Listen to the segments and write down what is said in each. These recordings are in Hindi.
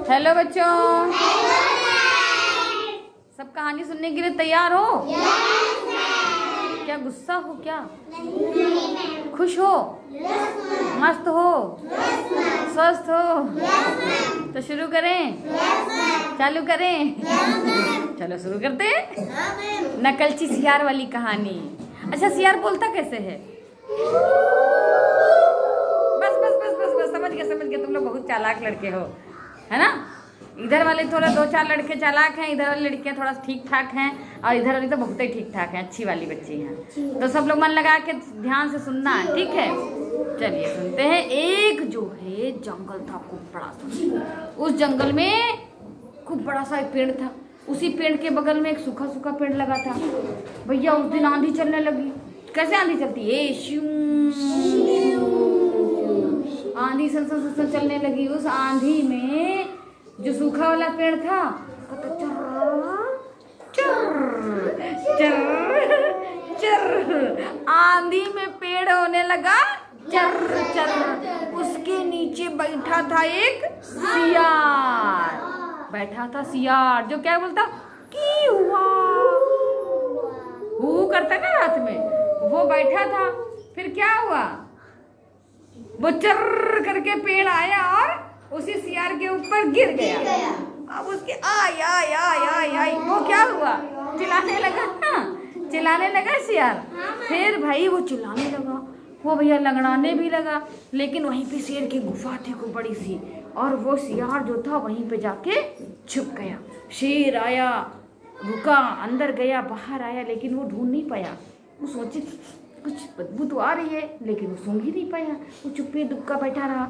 हेलो बच्चों, सब कहानी सुनने के लिए तैयार हो? क्या गुस्सा हो? क्या खुश हो? मस्त हो? स्वस्थ हो? तो शुरू करें? चालू करें? चलो शुरू करते हैं। नकलची सियार वाली कहानी। अच्छा, सियार बोलता कैसे है? बस बस बस बस बस समझ गए तुम लोग बहुत चालाक लड़के हो, है ना? इधर वाले थोड़ा दो चार लड़के चालाक हैं, इधर वाली लड़कियां थोड़ा ठीक ठाक हैं, और इधर वाली तो बहुत ही ठीक ठाक हैं, अच्छी वाली बच्ची हैं। तो सब लोग मन लगा के ध्यान से सुनना, ठीक है? चलिए सुनते हैं। एक जो है जंगल था खूब बड़ा सा। उस जंगल में खूब बड़ा सा एक पेड़ था। उसी पेड़ के बगल में एक सूखा सूखा पेड़ लगा था। भैया उस दिन आंधी चलने लगी। कैसे आंधी चलती है? आंधी सन चलने लगी। उस आंधी में जो सूखा वाला पेड़ था आंधी में पेड़ होने लगा चर चर। उसके नीचे बैठा था एक सियार। बैठा था सियार जो क्या बोलता, की हुआ हु करता ना रात में, वो बैठा था। फिर क्या हुआ? वो चर करके पेड़ आया और उसी सियार के ऊपर गिर गया। अब उसके आय आय आय आय आय वो क्या हुआ? चिल्लाने लगा ना, चिल्लाने लगा सियार। फिर भाई वो चिल्लाने लगा, वो भैया लंगड़ाने भी लगा। लेकिन वहीं पे शेर की गुफा थी खूब बड़ी सी, और वो सियार जो था वहीं पे जाके छुप गया। शेर आया, रुका, अंदर गया, बाहर आया, लेकिन वो ढूंढ नहीं पाया। वो सोचे कुछ बदबू तो आ रही है, लेकिन वो सूंघ ही नहीं पाया। वो चुप्पे दुक्का बैठा रहा।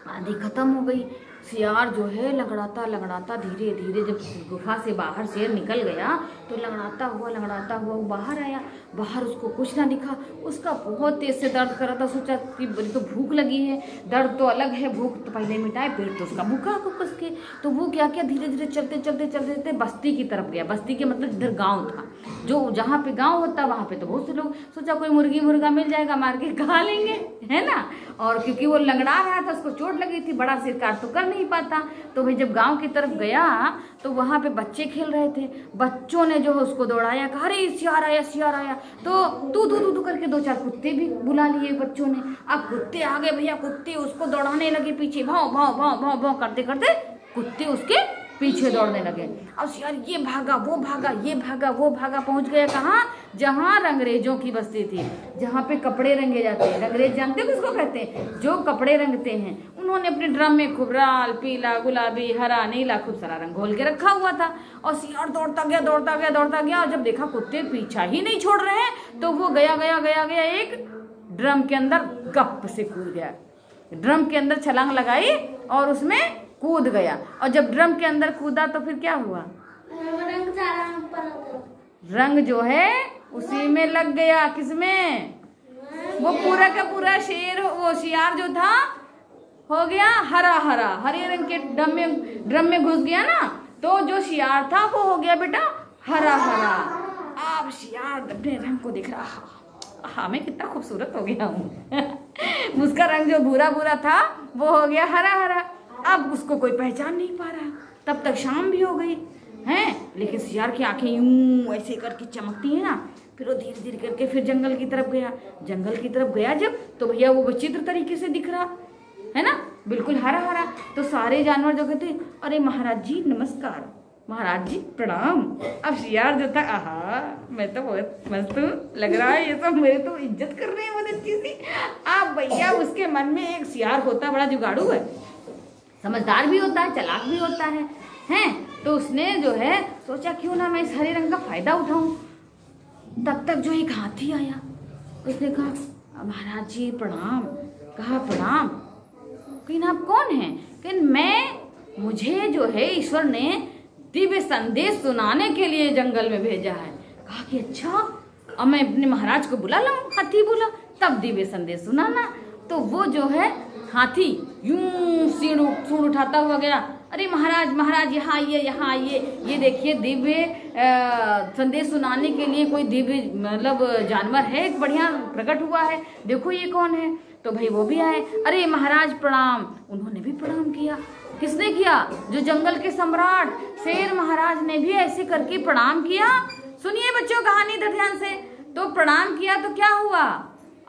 आंधी खत्म हो गई। सियार जो है लंगड़ाता लंगड़ाता धीरे धीरे जब गुफा से बाहर शेर निकल गया तो लंगड़ाता हुआ वो बाहर आया। बाहर उसको कुछ ना दिखा। उसका बहुत तेज से दर्द कर रहा था। सोचा कि बड़ी तो भूख लगी है, दर्द तो अलग है, भूख तो पहले मिटाए, पेट तो उसका भूखा कुछ के। तो वो क्या किया, धीरे धीरे चलते बस्ती की तरफ गया। बस्ती के मतलब इधर गाँव था, जो जहाँ पे गाँव होता वहाँ पे तो बहुत से लोग, सोचा कोई मुर्गी मुर्गा मिल जाएगा, मार के खा लेंगे, है ना? और क्योंकि वो लंगड़ा रहा था, उसको चोट लगी थी, बड़ा शिकार तो कर नहीं पाता। तो भाई जब गांव की तरफ गया तो वहां पे बच्चे खेल रहे थे। बच्चों ने जो है उसको दौड़ाया, कहा अरे सियार आया सियार आया। तो तू करके दो चार कुत्ते भी बुला लिए बच्चों ने। अब कुत्ते आ गए भैया, कुत्ते उसको दौड़ाने लगे पीछे, भाव भाव भाव भाव भाव करते करते कुत्ते उसके पीछे दौड़ने लगे। अब सियार ये भागा वो भागा, ये भागा वो भागा, पहुंच गया कहाँ? जहाँ रंगरेजों की बस्ती थी, जहाँ पे कपड़े रंगे जाते हैं। रंगरेज जानते हो किसको कहते हैं? जो कपड़े रंगते हैं। उन्होंने अपने ड्रम में खूब लाल, पीला, गुलाबी, हरा, नीला खूब सारा रंग घोल के रखा हुआ था। और सियार दौड़ता गया और जब देखा कुत्ते पीछा ही नहीं छोड़ रहे हैं तो वो गया एक ड्रम के अंदर गप से कूद गया। ड्रम के अंदर छलांग लगाई और उसमें कूद गया। और जब ड्रम के अंदर कूदा तो फिर क्या हुआ? रंग जो है उसी में लग गया। किसमें? वो पूरा का पूरा वो सियार जो था हो गया हरा हरा, हरे रंग के ड्रम में घुस गया ना, तो जो सियार था वो हो गया बेटा हरा हरा। अब सियार अपने रंग को दिख रहा, हाँ मैं कितना खूबसूरत हो गया हूँ। उसका रंग जो भूरा भूरा था वो हो गया हरा हरा। अब उसको कोई पहचान नहीं पा रहा। तब तक शाम भी हो गई है, लेकिन सियार की आंखें यूं ऐसे करके चमकती है ना। फिर वो धीरे धीरे करके फिर जंगल की तरफ गया। जंगल की तरफ गया जब, तो भैया वो विचित्र तरीके से दिख रहा है ना, बिल्कुल हरा हरा। तो सारे जानवर जो कहते, अरे महाराज जी नमस्कार, महाराज जी प्रणाम। अब सियार जो था, आहा मैं तो बहुत मस्त लग रहा है, ये सब मेरे तो इज्जत कर रहे हैं बहुत अच्छी सी। अब भैया उसके मन में एक सियार होता बड़ा जुगाड़ू है, समझदार भी होता है, चालाक भी होता है, हैं? तो उसने जो है सोचा क्यों ना मैं इस हरे रंग का फायदा उठाऊं। तब तक जो एक हाथी आया, उसने कहा महाराज जी प्रणाम। कहा प्रणाम, लेकिन आप कौन हैं? कि मुझे जो है ईश्वर ने दिव्य संदेश सुनाने के लिए जंगल में भेजा है। कहा कि अच्छा, अब मैं अपने महाराज को बुला लाऊं? हाथी बोला, तब दिव्य संदेश सुनाना। तो वो जो है हाथी यूं सूंड उठाता हुआ गया, अरे महाराज महाराज यहाँ आइए, ये देखिए दिव्य संदेश सुनाने के लिए कोई दिव्य मतलब जानवर है, एक बढ़िया प्रकट हुआ है, देखो ये कौन है। तो भाई वो भी आए, अरे महाराज प्रणाम। उन्होंने भी प्रणाम किया। किसने किया? जो जंगल के सम्राट शेर महाराज ने भी ऐसे करके प्रणाम किया। सुनिए बच्चों कहानी इधर ध्यान से। तो प्रणाम किया तो क्या हुआ?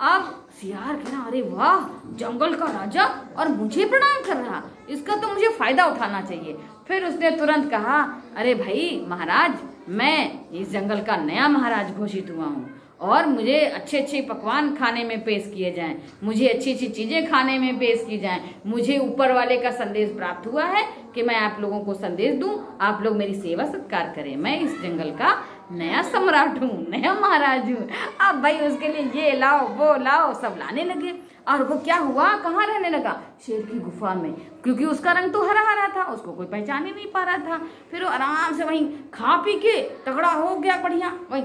अब सियार कह रहा, अरे वाह, जंगल का राजा और मुझे प्रणाम कर रहा, इसका तो मुझे फायदा उठाना चाहिए। फिर उसने तुरंत कहा, अरे भाई महाराज, मैं इस जंगल का नया महाराज घोषित हुआ हूँ और मुझे अच्छे अच्छे पकवान खाने में पेश किए जाएं, मुझे अच्छी अच्छी चीजें खाने में पेश की जाएं। मुझे ऊपर वाले का संदेश प्राप्त हुआ है कि मैं आप लोगों को संदेश दूं, आप लोग मेरी सेवा सत्कार करें। मैं इस जंगल का नया सम्राट हूँ, नया महाराज हूँ। अब भाई उसके लिए ये लाओ वो लाओ सब लाने लगे। और वो क्या हुआ, कहाँ रहने लगा? शेर की गुफा में, क्योंकि उसका रंग तो हरा हरा था, उसको कोई पहचान ही नहीं पा रहा था। फिर वो आराम से वहीं खा पी के तगड़ा हो गया, बढ़िया। वहीं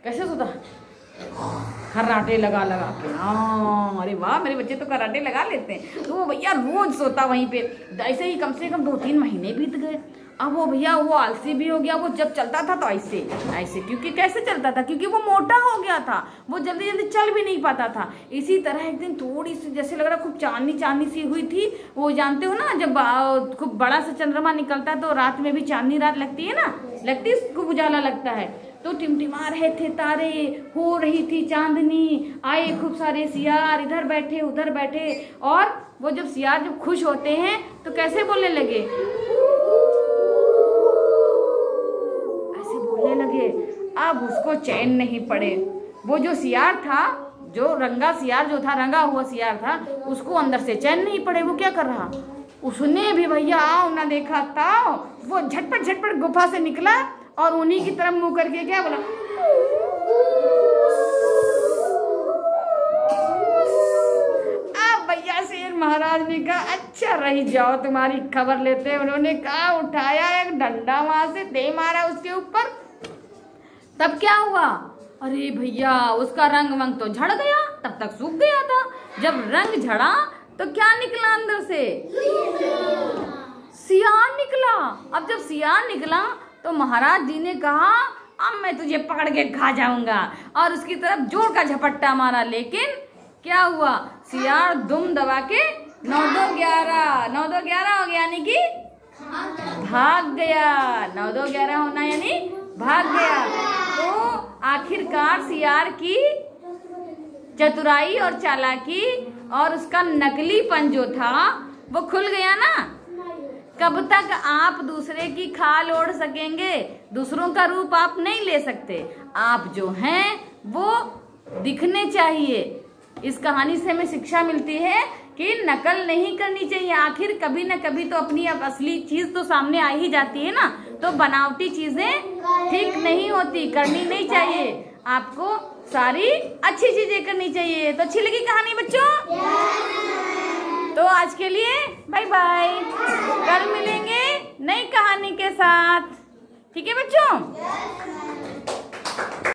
कैसे सोता, खर्राटे लगा लगा के। हाँ, अरे वाह, मेरे बच्चे तो कराटे लगा लेते हैं। तो वो भैया रोज सोता वहीं पे। ऐसे ही कम से कम 2-3 महीने बीत गए। अब वो भैया वो आलसी भी हो गया। वो जब चलता था तो ऐसे ऐसे, क्योंकि कैसे चलता था? क्योंकि वो मोटा हो गया था, वो जल्दी जल्दी चल भी नहीं पाता था। इसी तरह एक दिन थोड़ी सी जैसे लग रहा खूब चांदनी चांदनी सी हुई थी। वो जानते हो ना, जब खूब बड़ा सा चंद्रमा निकलता है तो रात में भी चांदनी रात लगती है ना, लगती है, खूब उजाला लगता है। तो टिमटिमा रहे थे तारे, हो रही थी चांदनी, आए खूब सारे सियार, इधर बैठे उधर बैठे। और वो जब सियार जब खुश होते हैं तो कैसे बोलने लगे? ऐसे बोलने लगे। अब उसको चैन नहीं पड़े। वो जो सियार था, जो रंगा सियार जो था, रंगा हुआ सियार था, उसको अंदर से चैन नहीं पड़े। वो क्या कर रहा? उसने भी भैया आओ ना देखा था, वो झटपट झटपट गुफा से निकला और उन्हीं की तरफ मुंह करके क्या बोला? अब भैया शेर महाराज ने कहा, अच्छा रही जाओ, तुम्हारी खबर लेते हैं। उन्होंने कहा, उठाया एक डंडा वहां से दे मारा उसके ऊपर। तब क्या हुआ? अरे भैया उसका रंग वंग तो झड़ गया, तब तक सूख गया था। जब रंग झड़ा तो क्या निकला अंदर से? सियार निकला। अब जब सियार निकला तो महाराज जी ने कहा, अब मैं तुझे पकड़ के खा जाऊंगा, और उसकी तरफ जोर का झपट्टा मारा। लेकिन क्या हुआ? सियार दुम दबा के 9-2-11 9-2-11 हो गया, यानी कि भाग गया। 9-2-11 होना यानी भाग गया। तो आखिरकार सियार की चतुराई और चालाकी और उसका नकलीपन जो था वो खुल गया ना। कब तक आप दूसरे की खाल ओढ़ सकेंगे? दूसरों का रूप आप नहीं ले सकते। आप जो हैं वो दिखने चाहिए। इस कहानी से हमें शिक्षा मिलती है कि नकल नहीं करनी चाहिए। आखिर कभी न कभी तो अपनी असली चीज तो सामने आ ही जाती है ना। तो बनावटी चीजें ठीक नहीं होती, करनी नहीं चाहिए। आपको सारी अच्छी चीजें करनी चाहिए। तो अच्छी लगी कहानी बच्चों? तो आज के लिए बाय बाय। कल मिलेंगे नई कहानी के साथ। ठीक है बच्चों?